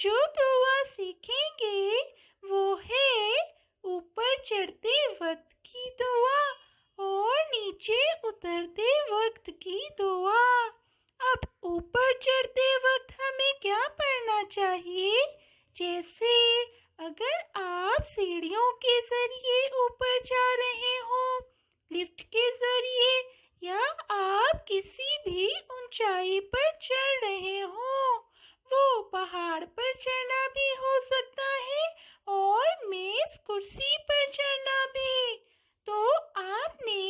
جو دعا سیکھیں گے وہ ہے اوپر چڑھتے وقت کی دعا اور نیچے اترتے وقت کی دعا۔ اب اوپر چڑھتے وقت ہمیں کیا پڑھنا چاہیے؟ جیسے اگر آپ سیڑھیوں کے ذریعے اوپر جا رہے ہوں، لفٹ کے ذریعے، یا آپ کسی بھی اونچائی پر چڑھ رہے ہوں، وہ پہاڑ پر چڑھنا بھی ہو سکتا ہے اور میز کرسی پر چڑھنا بھی، تو آپ نے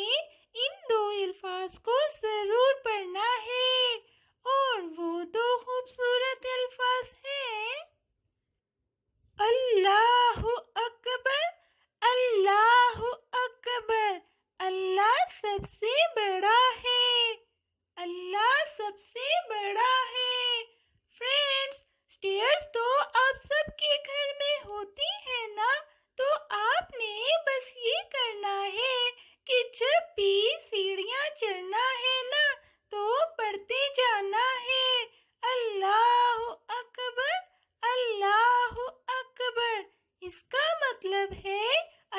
ان دو الفاظ کو ضرور پڑھنا ہے، اور وہ دو خوبصورت الفاظ ہیں اللہ اکبر، اللہ اکبر، اللہ سب سے بڑا ہے، اللہ سب سے بڑا ہے۔ فرینڈز، اسٹیئرز تو آپ سب کے گھر میں ہوتی ہیں نا، تو آپ نے بس یہ کرنا ہے کہ جب بھی سیڑھیاں چڑھنا ہے نا تو پڑھتے جانا ہے اللہ اکبر، اللہ اکبر۔ اس کا مطلب ہے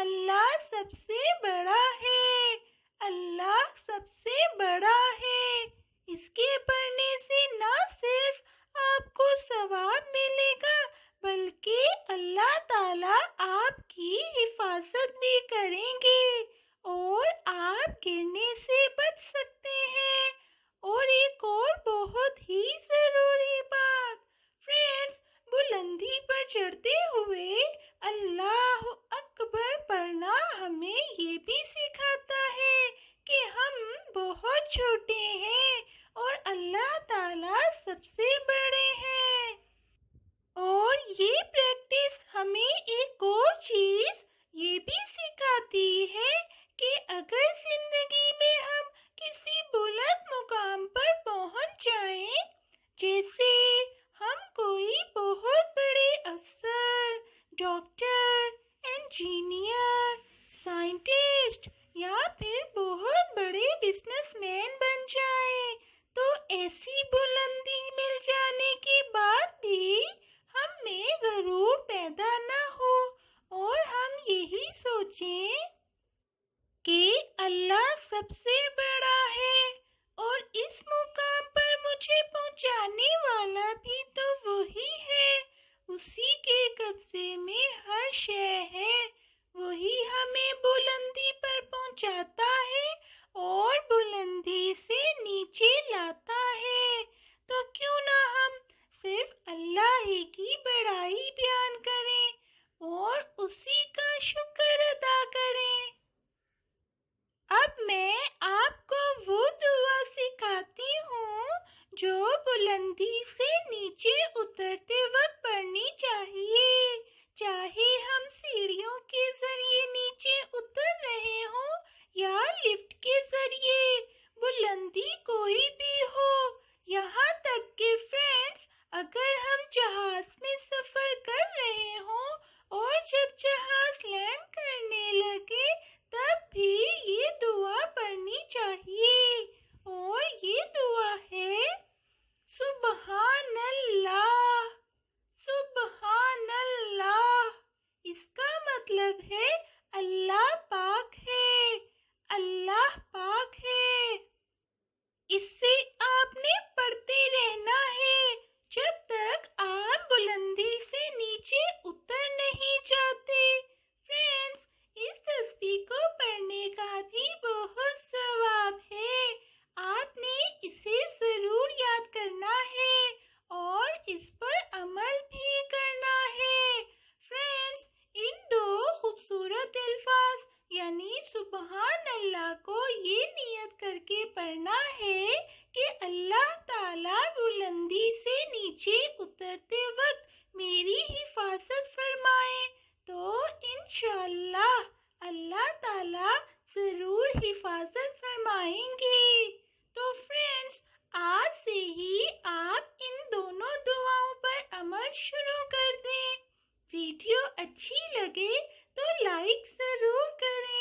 اللہ سب سے بڑا ہے، اللہ سب سے بڑا ہے۔ اس کے پڑھنے سے نہ صرف آپ کو ثواب ملے گا بلکہ اللہ تعالیٰ آپ کی حفاظت بھی کریں گے اور آپ گرنے سے بچ سکتے ہیں۔ اور ایک اور بہت ہی ضروری بات، فرینڈز، بلندی پر چڑھتے ہوئے اللہ اکبر پڑھنا ہمیں یہ بھی سکھاتا ہے کہ ہم بہت چھوٹے ہیں اور اللہ تعالیٰ سب سے بڑے ہیں۔ اور یہ پریکٹس ہمیں ایک اور چیز یہ بھی سکھاتی ہے کہ اگر زندگی میں ہم کسی بلند مقام پر پہنچ جائیں، جیسے ہم کوئی بہت بڑے افسر، ڈاکٹر، انجینئر، سائنٹسٹ یا پھر بہت بڑے بزنس مین بن جائیں، تو ایسی بلندی مل جانے کے بعد بھی ہم میں غرور پیدا نہ ہو اور ہم یہی سوچیں کہ اللہ سب سے بڑا ہے اور اس مقام پر مجھے پہنچانے والا بھی تو وہی ہے، اسی کے قبضے میں ہر شے ہے، وہی ہمیں بلندی پر پہنچاتا ہے اور بلندی سے نیچے لاتا ہے۔ تو کیوں نہ ہم صرف اللہ ہی کی بڑائی بیان کریں اور اسی کا شکر ادا کریں۔ اب میں آپ کو وہ دعا سکھاتی ہوں جو بلندی سے نیچے اترتے وقت پڑھنی چاہیے، چاہے ہم سیڑھیوں کے ذریعے نیچے اتر رہے ہوں یا لفٹ کے ذریعے، بلندی کوئی بھی ہو، یہاں تک کہ فرینڈز اگر ہم جہاز میں سفر کر رہے ہوں اور جب جہاز لینڈ کرنے لگے تب بھی یہ دعا پڑھنی چاہیے، اور یہ دعا ہے سبحان اللہ، سبحان اللہ۔ اس کا مطلب ہے اللہ پاک ہے، اللہ پاک ہے۔ اس سے آپ نے پڑھتے رہنا ہے جب تک آپ بلندی سے نیچے اتر نہیں جاتے۔ فرینڈز، اس تسبیح کو پڑھنے کا بھی بہت ثواب ہے، آپ نے اسے ضرور یاد کرنا ہے اور اس پر عمل بھی کرنا ہے۔ فرینڈز، ان دو خوبصورت الفاظ یعنی سبحان اللہ کو یہ نیت کر کے پڑھنا ہے کہ اللہ تعالیٰ بلندی سے نیچے اترتے وقت میری حفاظت فرمائے، تو انشاءاللہ اللہ تعالیٰ ضرور حفاظت فرمائیں گے۔ تو فرینڈز، آج سے ہی آپ ان دونوں دعاؤں پر عمل شروع کر دیں۔ ویڈیو اچھی لگے تو لائک ضرور کریں۔